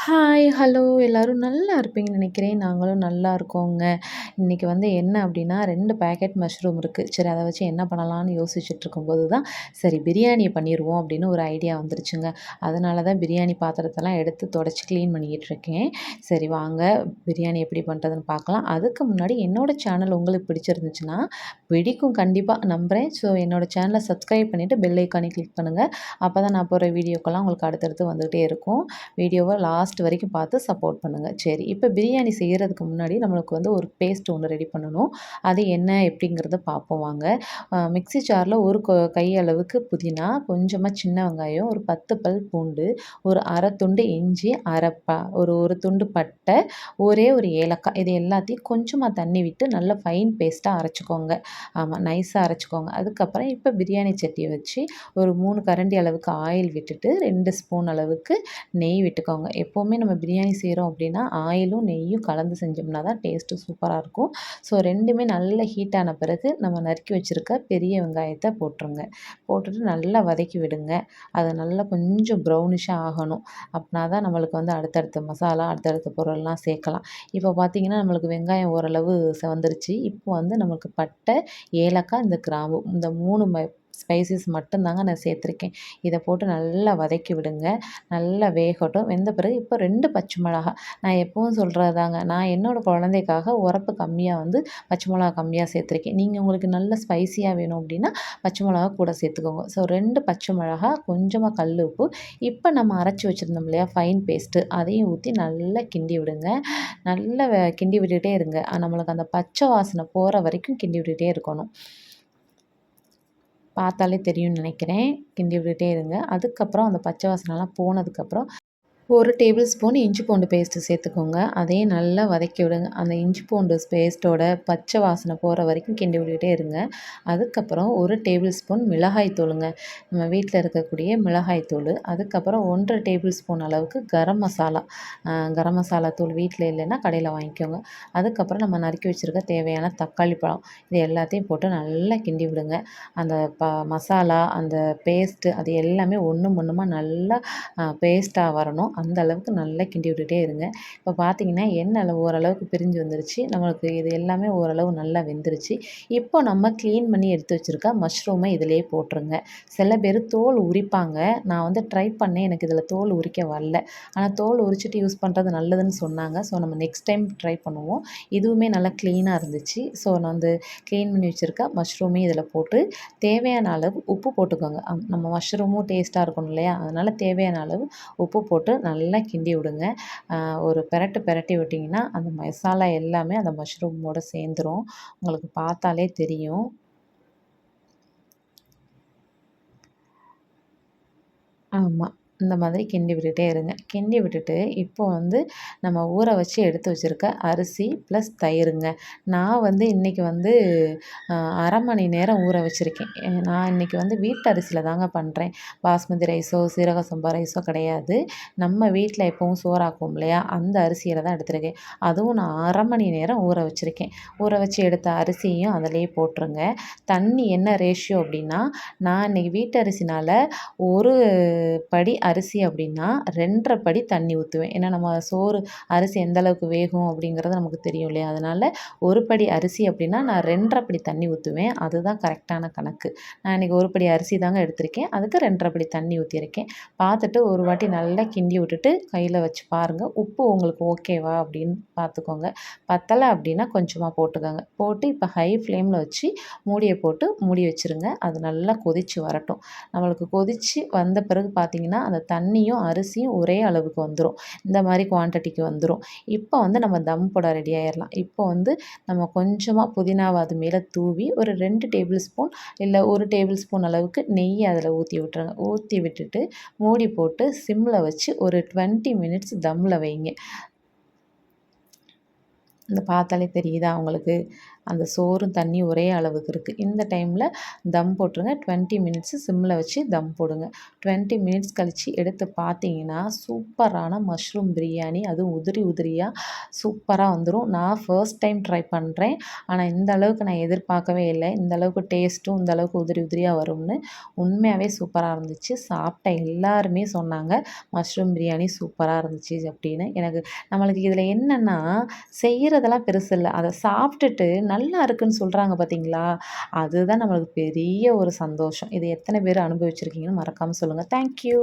Hi! Hello! எல்லாரும் நல்லா இருப்பீங்கன்னு நெனைக்கிறேன். நாங்களும் நல்லா இருக்கோங்க. இன்னைக்கு வந்து என்ன அப்டின்னா 2 பேக்கெட் மஷ்ரூம் இருக்கு. சரி அத வச்சு என்ன பண்ணலான்னு யோசிச்சுட்டு இருக்கும்போது தான், சரி பிரியாணி பண்ணிருவோம் அப்டின்னு ஒரு ஐடியா வந்துருச்சுங்க. அதனால தான் பிரியாணி பாத்திரத்தெல்லாம் எடுத்து தொடச்சு கிளீன் பண்ணிக்கிட்டு இருக்கேன். சரி வாங்க பிரியாணி எப்படி பண்றதுன்னு பார்க்கலாம். அதுக்கு முன்னாடி என்னோட சேனல் உங்களுக்கு பிடிச்சிருந்துச்சுன்னா, பிடிக்கும் கண்டிப்பா நம்புறேன். ஸோ என்னோட சேனல சப்ஸ்கிரைப் பண்ணிட்டு பெல் ஐகானையும் கிளிக் பண்ணுங்க. அப்பதான் நான் போடுற வீடியோக்கெல்லாம் உங்களுக்கு அடுத்தடுத்து வந்துகிட்டே இருக்கும். வீடியோவ லாஸ்ட் வரைக்கும் பார்த்து சப்போர்ட் பண்ணுங்க. சரி, இப்ப பிரியாணி செய்யறதுக்கு முன்னாடி நம்மளுக்கு வந்து ஒரு பேஸ்ட் ஒண்ணு ரெடி பண்ணணும். அது என்ன எப்படிங்கிறத பார்ப்போம் வாங்க. மிக்ஸி ஜார்ல ஒரு கை அளவுக்கு புதினா, கொஞ்சமா சின்ன வெங்காயம், ஒரு 10 பல் பூண்டு, ஒரு 1/2 துண்டு இஞ்சி, ஒரு துண்டு பட்டை, ஒரே ஒரு ஏலக்காய். இது எல்லாத்தையும் கொஞ்சமா தண்ணி விட்டு நல்லா ஃபைன் பேஸ்ட்டா அரைச்சுக்கோங்க. ஆமா, நைஸா அரைச்சுக்கோங்க. அதுக்கப்புறம் இப்ப பிரியாணி சட்டிய வச்சு ஒரு 3 கரண்டி அளவுக்கு ஆயில் விட்டுட்டு 2 ஸ்பூன் அளவுக்கு நெய் விட்டுக்கோங்க. எப்பவுமே நம்ம பிரியாணி செய்கிறோம் அப்படின்னா, ஆயிலும் நெய்யும் கலந்து செஞ்சோம்னா தான் டேஸ்ட்டு சூப்பரா இருக்கும். ஸோ 2மே நல்லா ஹீட் ஆன பிறகு நம்ம நறுக்கி வச்சிருக்க பெரிய வெங்காயத்த போட்டுருங்க. போட்டுட்டு நல்லா வதக்கி விடுங்க. அது நல்லா கொஞ்சம் ப்ரௌனிஷா ஆகணும். அப்பனா தான் நம்மளுக்கு வந்து அடுத்தடுத்த மசாலா, அடுத்தடுத்த பொருள்லாம் சேர்க்கலாம். இப்போ பார்த்தீங்கன்னா, நம்மளுக்கு வெங்காயம் ஓரளவு செவந்துருச்சு. இப்போ வந்து நமக்கு பட்டை, ஏலக்காய், இந்த கிராம்பு இந்த 3 ஸ்பைசஸ் மட்டும் தாங்க நான் சேர்த்துருக்கேன். இத போட்டு நல்லா வதக்கி விடுங்க. நல்லா வேகட்டும். வெந்த பிறகு இப்போ 2 பச்சை மிளகா. நான் எப்பவும் சொல்றது தாங்க. நான் என்னோட குழந்தைக்காக உரப்பு கம்மியா வந்து பச்சை மிளகா கம்மியா சேர்த்துருக்கேன். நீங்க உங்களுக்கு நல்ல ஸ்பைசியா வேணும் அப்டின்னா, பச்சை மிளகா கூட சேர்த்துக்கோங்க. ஸோ 2 பச்சை மிளகா, கொஞ்சமா கல் உப்பு. இப்ப நம்ம அரைச்சு வச்சிருந்தோம் இல்லையா? ஃபைன் பேஸ்ட்டு அதையும் ஊத்தி நல்லா கிண்டி விடுங்க. நல்லா கிண்டி விட்டுட்டே இருங்க. நம்மளுக்கு அந்த பச்சை வாசனை போற வரைக்கும் கிண்டி விட்டுட்டே இருக்கணும். பார்த்தாலே தெரியும்னு நெனைக்கிறேன். கிண்டி விட்டுட்டே இருங்க. அதுக்கப்புறம் அந்த பச்சை வாசனைலாம் போனதுக்கப்புறம் 1 டேபிள் ஸ்பூன் இஞ்சி பூண்டு பேஸ்ட்டு சேர்த்துக்கோங்க. அதையும் நல்லா வதக்கி விடுங்க. அந்த இஞ்சி பூண்டு பேஸ்ட்டோட பச்சை வாசனை போற வரைக்கும் கிண்டி விட்டுட்டே இருங்க. அதுக்கப்புறம் 1 டேபிள் ஸ்பூன் மிளகாய் தூளுங்க. நம்ம வீட்ல இருக்கக்கூடிய மிளகாய் தூளு. அதுக்கப்புறம் 1 1/2 டேபிள் ஸ்பூன் அளவுக்கு கரம் மசாலா. கரம் மசாலா தூள் வீட்ல இல்லைன்னா கடையில வாங்கிக்கோங்க. அதுக்கப்புறம் நம்ம நறுக்கி வச்சிருக்க தேவையான தக்காளி பழம். இது எல்லாத்தையும் போட்டு நல்லா கிண்டி விடுங்க. அந்த மசாலா, அந்த பேஸ்ட்டு அது எல்லாமே ஒண்ணுமா நல்லா பேஸ்ட்டா வரணும். அந்த அளவுக்கு நல்லா கிண்டி விட்டுட்டே இருங்க. இப்போ பார்த்தீங்கன்னா, எண்ணெய் ஓரளவுக்கு பிரிஞ்சு வந்துருச்சு. நம்மளுக்கு இது எல்லாமே ஓரளவு நல்லா வெந்துருச்சு. இப்போ நம்ம கிளீன் பண்ணி எடுத்து வச்சிருக்க மஷ்ரூம இதிலேயே போட்டுருங்க. சில பேரு தோல் உரிப்பாங்க. நான் வந்து ட்ரை பண்ணேன். எனக்கு இதில தோல் உரிக்க வரல. ஆனா தோல் உரிச்சுட்டு யூஸ் பண்றது நல்லதுன்னு சொன்னாங்க. ஸோ நம்ம நெக்ஸ்ட் டைம் ட்ரை பண்ணுவோம். இதுவுமே நல்லா கிளீனா இருந்துச்சு. ஸோ நான் வந்து கிளீன் பண்ணி வச்சிருக்க மஷ்ரூமையும் இதில போட்டு தேவையான அளவு உப்பு போட்டுக்கோங்க. நம்ம மஷ்ரூமும் டேஸ்ட்டா இருக்கணும் இல்லையா? அதனால தேவையான அளவு உப்பு போட்டு நல்லா கிண்டி விடுங்க. ஒரு பெரட்டு விட்டிங்கன்னா, அந்த மசாலா எல்லாமே அந்த மஷ்ரூமோட சேர்ந்துரும். உங்களுக்கு பார்த்தாலே தெரியும். ஆமா. இந்த மாதிரி கிண்டி விட்டுட்டே இருங்க. கிண்டி விட்டுட்டு, இப்போ வந்து நம்ம ஊற வச்சு எடுத்து வச்சிருக்க அரிசி ப்ளஸ் தயிருங்க. நான் வந்து இன்னைக்கு வந்து 1/2 மணி நேரம் ஊற வச்சிருக்கேன். நான் இன்னைக்கு வந்து வீட்டு அரிசியில தாங்க பண்றேன். பாஸ்மதி ரைஸோ, சீரக சம்பா ரைஸோ கிடையாது. நம்ம வீட்ல எப்பவும் சோறாக்குவோம் இல்லையா? அந்த அரிசியில தான் எடுத்திருக்கேன். அதுவும் நான் 1/2 மணி நேரம் ஊற வச்சிருக்கேன். ஊற வச்சு எடுத்த அரிசியையும் அதிலேயே போட்டுருங்க. தண்ணி என்ன ரேஷியோ அப்டின்னா, நான் இன்னைக்கு வீட்டு அரிசினால ஒரு படி அரிசி அப்படின்னா 2 1/2 படி தண்ணி ஊத்துவேன். ஏன்னா நம்ம சோறு அரிசி எந்த அளவுக்கு வேகும் அப்படிங்கிறது நமக்கு தெரியும் இல்லையா? அதனால 1 படி அரிசி அப்படின்னா நான் 2 1/2 படி தண்ணி ஊத்துவேன். அதுதான் கரெக்ட்டான கணக்கு. நான் இன்னைக்கு 1 படி அரிசி தாங்க எடுத்திருக்கேன். அதுக்கு 2 1/2 படி தண்ணி ஊத்தியிருக்கேன். பார்த்துட்டு ஒரு வாட்டி நல்லா கிண்டி விட்டுட்டு கையில வச்சு பாருங்க. உப்பு உங்களுக்கு ஓகேவா அப்படின்னு பார்த்துக்கோங்க. பத்தல அப்படின்னா கொஞ்சமா போட்டுக்கோங்க. போட்டு இப்ப ஹை ஃப்ளேம்ல வச்சு மூடிய போட்டு மூடி வச்சுருங்க. அது நல்லா கொதிச்சு வரட்டும். நம்மளுக்கு கொதிச்சு வந்த பிறகு பார்த்தீங்கன்னா, அந்த தண்ணியும், அரிசியும் ஒரே அளவுக்கு வந்துரும். இந்த மாரி குவான்டிட்டிக்கு வந்துரும். இப்போ வந்து நம்ம தம் போட ரெடி ஆயிரலாம். இப்போ வந்து நம்ம கொஞ்சமா புதினாவ அது மேல தூவி ஒரு 2 டேபிள் ஸ்பூன் இல்ல 1 டேபிள் ஸ்பூன் அளவுக்கு நெய்ய அதில ஊத்தி விட்டுருங்க. ஊத்தி விட்டுட்டு மூடி போட்டு சிம்ல வச்சு ஒரு 20 மினிட்ஸ் தம்ல வைங்க. இந்த பார்த்தாலே தெரியுதா உங்களுக்கு? அந்த சோறும் தண்ணி ஒரே அளவுக்கு இருக்குது. இந்த டைமில் தம் போட்டுருங்க. 20 மினிட்ஸு சிம்மில் வச்சு தம் போடுங்க. 20 மினிட்ஸ் கழித்து எடுத்து பார்த்தீங்கன்னா சூப்பரான மஷ்ரூம் பிரியாணி, அதுவும் உதிரி உதிரியாக சூப்பராக வந்துடும். நான் ஃபர்ஸ்ட் டைம் ட்ரை பண்ணுறேன். ஆனால் இந்த அளவுக்கு நான் எதிர்பார்க்கவே இல்லை. இந்த அளவுக்கு டேஸ்ட்டும் இந்த அளவுக்கு உதிரி உதிரியாக வரும்னு. உண்மையாகவே சூப்பராக இருந்துச்சு. சாப்பிட்ட எல்லாருமே சொன்னாங்க மஷ்ரூம் பிரியாணி சூப்பராக இருந்துச்சு அப்படின்னு. எனக்கு நம்மளுக்கு இதில் என்னென்னா செய்கிறதெல்லாம் பெருசு இல்லை, அதை சாப்பிட்டுட்டு நல்லா இருக்குன்னு சொல்கிறாங்க பார்த்தீங்களா, அதுதான் நம்மளுக்கு பெரிய ஒரு சந்தோஷம். இது எத்தனை பேர் அனுபவிச்சிருக்கீங்கன்னு மறக்காமல் சொல்லுங்கள். தேங்க்யூ.